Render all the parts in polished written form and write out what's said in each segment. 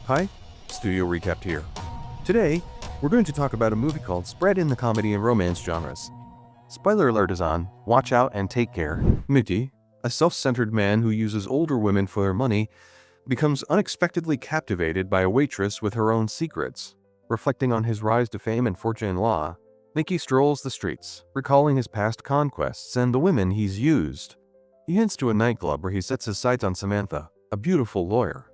Hi, Studio Recapped here. Today, we're going to talk about a movie called Spread in the comedy and romance genres. Spoiler alert is on, watch out and take care. Nikki, a self-centered man who uses older women for their money, becomes unexpectedly captivated by a waitress with her own secrets. Reflecting on his rise to fame and fortune in law, Nikki strolls the streets, recalling his past conquests and the women he's used. He heads to a nightclub where he sets his sights on Samantha, a beautiful lawyer.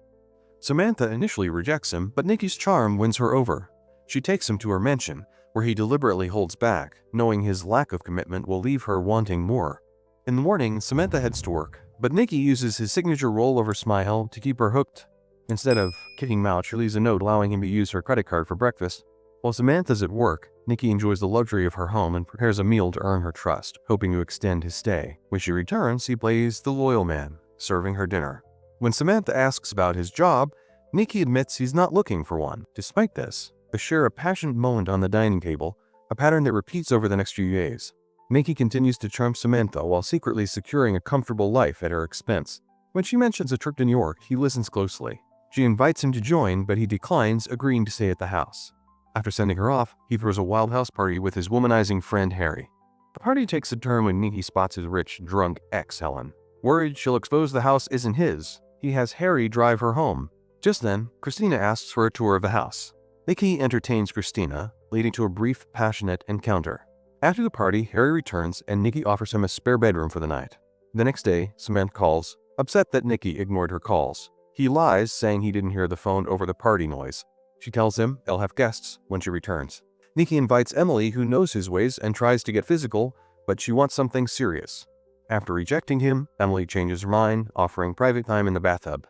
Samantha initially rejects him, but Nikki's charm wins her over. She takes him to her mansion, where he deliberately holds back, knowing his lack of commitment will leave her wanting more. In the morning, Samantha heads to work, but Nikki uses his signature rollover smile to keep her hooked. Instead of kicking him out, she leaves a note allowing him to use her credit card for breakfast. While Samantha's at work, Nikki enjoys the luxury of her home and prepares a meal to earn her trust, hoping to extend his stay. When she returns, he plays the loyal man, serving her dinner. When Samantha asks about his job, Nikki admits he's not looking for one. Despite this, they share a passionate moment on the dining table, a pattern that repeats over the next few days. Nikki continues to charm Samantha while secretly securing a comfortable life at her expense. When she mentions a trip to New York, he listens closely. She invites him to join, but he declines, agreeing to stay at the house. After sending her off, he throws a wild house party with his womanizing friend Harry. The party takes a turn when Nikki spots his rich, drunk ex Helen. Worried she'll expose the house isn't his, he has Harry drive her home. Just then, Christina asks for a tour of the house. Nikki entertains Christina, leading to a brief, passionate encounter. After the party, Harry returns and Nikki offers him a spare bedroom for the night. The next day, Samantha calls, upset that Nikki ignored her calls. He lies, saying he didn't hear the phone over the party noise. She tells him they'll have guests when she returns. Nikki invites Emily, who knows his ways, and tries to get physical, but she wants something serious. After rejecting him, Emily changes her mind, offering private time in the bathtub.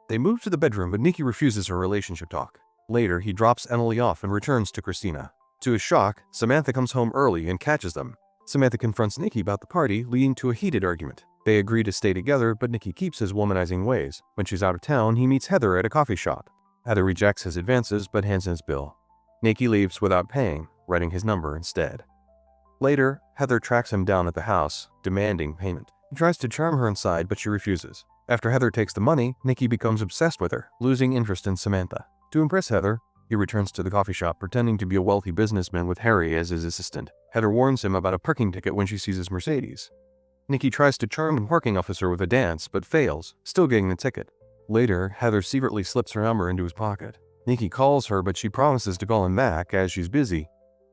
They move to the bedroom, but Nikki refuses her relationship talk. Later, he drops Emily off and returns to Christina. To his shock, Samantha comes home early and catches them. Samantha confronts Nikki about the party, leading to a heated argument. They agree to stay together, but Nikki keeps his womanizing ways. When she's out of town, he meets Heather at a coffee shop. Heather rejects his advances, but hands in his bill. Nikki leaves without paying, writing his number instead. Later, Heather tracks him down at the house, demanding payment. He tries to charm her inside, but she refuses. After Heather takes the money, Nikki becomes obsessed with her, losing interest in Samantha. To impress Heather, he returns to the coffee shop, pretending to be a wealthy businessman with Harry as his assistant. Heather warns him about a parking ticket when she sees his Mercedes. Nikki tries to charm the parking officer with a dance, but fails, still getting the ticket. Later, Heather secretly slips her number into his pocket. Nikki calls her, but she promises to call him back as she's busy.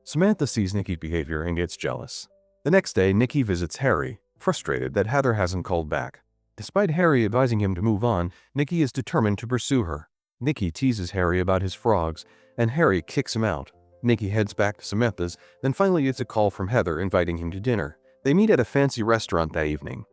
Samantha sees Nikki's behavior and gets jealous. The next day, Nikki visits Harry, frustrated that Heather hasn't called back. Despite Harry advising him to move on, Nikki is determined to pursue her. Nikki teases Harry about his frogs, and Harry kicks him out. Nikki heads back to Samantha's, then finally gets a call from Heather inviting him to dinner. They meet at a fancy restaurant that evening.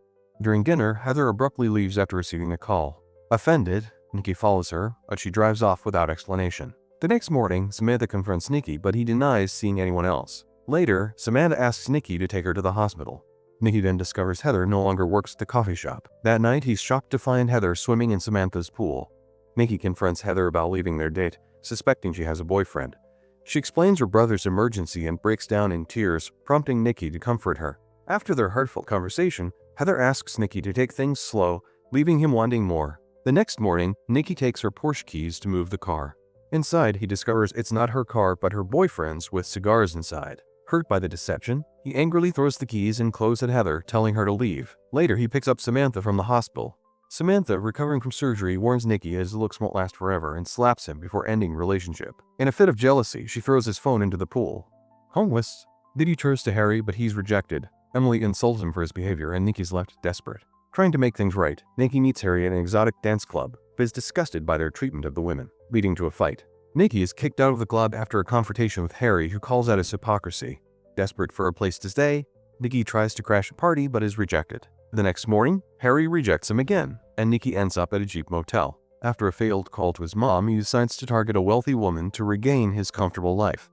During dinner, Heather abruptly leaves after receiving a call. Offended, Nikki follows her, but she drives off without explanation. The next morning, Samantha confronts Nikki, but he denies seeing anyone else. Later, Samantha asks Nikki to take her to the hospital. Nikki then discovers Heather no longer works at the coffee shop. That night, he's shocked to find Heather swimming in Samantha's pool. Nikki confronts Heather about leaving their date, suspecting she has a boyfriend. She explains her brother's emergency and breaks down in tears, prompting Nikki to comfort her. After their heartfelt conversation, Heather asks Nikki to take things slow, leaving him wanting more. The next morning, Nikki takes her Porsche keys to move the car. Inside, he discovers it's not her car but her boyfriend's with cigars inside. Hurt by the deception, he angrily throws the keys and clothes at Heather, telling her to leave. Later, he picks up Samantha from the hospital. Samantha, recovering from surgery, warns Nikki his looks won't last forever and slaps him before ending relationship. In a fit of jealousy, she throws his phone into the pool. Homeless, Nikki turns to Harry, but he's rejected. Emily insults him for his behavior, and Nikki's left desperate. Trying to make things right, Nikki meets Harry at an exotic dance club, but is disgusted by their treatment of the women, leading to a fight. Nikki is kicked out of the club after a confrontation with Harry, who calls out his hypocrisy. Desperate for a place to stay, Nikki tries to crash a party but is rejected. The next morning, Harry rejects him again, and Nikki ends up at a cheap motel. After a failed call to his mom, he decides to target a wealthy woman to regain his comfortable life.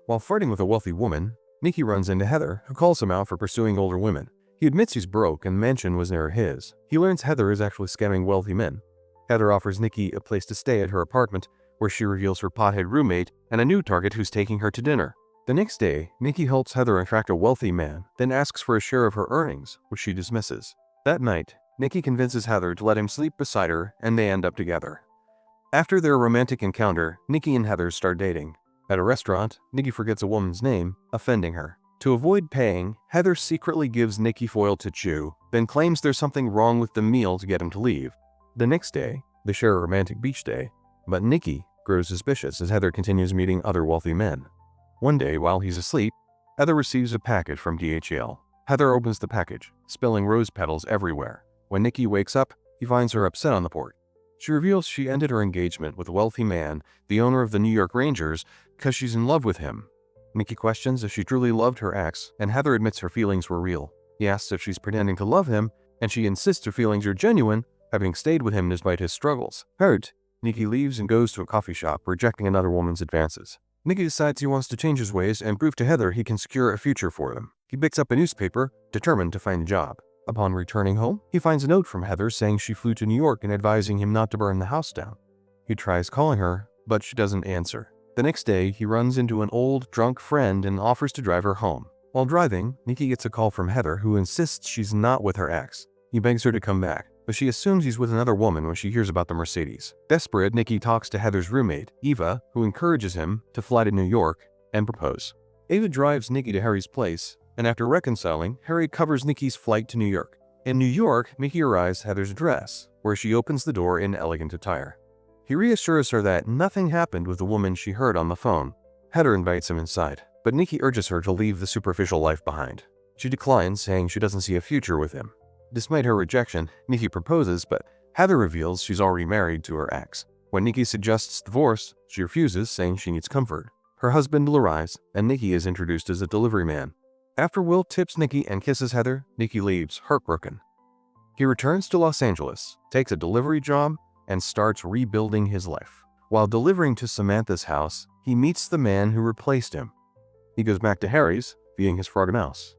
While flirting with a wealthy woman, Nikki runs into Heather, who calls him out for pursuing older women. He admits he's broke and the mansion was never his. He learns Heather is actually scamming wealthy men. Heather offers Nikki a place to stay at her apartment, where she reveals her pothead roommate and a new target who's taking her to dinner. The next day, Nikki helps Heather attract a wealthy man, then asks for a share of her earnings, which she dismisses. That night, Nikki convinces Heather to let him sleep beside her, and they end up together. After their romantic encounter, Nikki and Heather start dating. At a restaurant, Nikki forgets a woman's name, offending her. To avoid paying, Heather secretly gives Nikki foil to chew, then claims there's something wrong with the meal to get him to leave. The next day, they share a romantic beach day, but Nikki grows suspicious as Heather continues meeting other wealthy men. One day, while he's asleep, Heather receives a package from DHL. Heather opens the package, spilling rose petals everywhere. When Nikki wakes up, he finds her upset on the porch. She reveals she ended her engagement with a wealthy man, the owner of the New York Rangers, because she's in love with him. Nikki questions if she truly loved her ex, and Heather admits her feelings were real. He asks if she's pretending to love him, and she insists her feelings are genuine, having stayed with him despite his struggles. Hurt, Nikki leaves and goes to a coffee shop, rejecting another woman's advances. Nikki decides he wants to change his ways and prove to Heather he can secure a future for them. He picks up a newspaper, determined to find a job. Upon returning home, he finds a note from Heather saying she flew to New York and advising him not to burn the house down. He tries calling her, but she doesn't answer. The next day, he runs into an old, drunk friend and offers to drive her home. While driving, Nikki gets a call from Heather, who insists she's not with her ex. He begs her to come back, but she assumes he's with another woman when she hears about the Mercedes. Desperate, Nikki talks to Heather's roommate, Eva, who encourages him to fly to New York and propose. Eva drives Nikki to Harry's place, and after reconciling, Harry covers Nikki's flight to New York. In New York, Nikki arrives at Heather's address, where she opens the door in elegant attire. He reassures her that nothing happened with the woman she heard on the phone. Heather invites him inside, but Nikki urges her to leave the superficial life behind. She declines, saying she doesn't see a future with him. Despite her rejection, Nikki proposes, but Heather reveals she's already married to her ex. When Nikki suggests divorce, she refuses, saying she needs comfort. Her husband will arrive, and Nikki is introduced as a delivery man. After Will tips Nikki and kisses Heather, Nikki leaves, heartbroken. He returns to Los Angeles, takes a delivery job, and starts rebuilding his life. While delivering to Samantha's house, he meets the man who replaced him. He goes back to Harry's, being his frog mouse.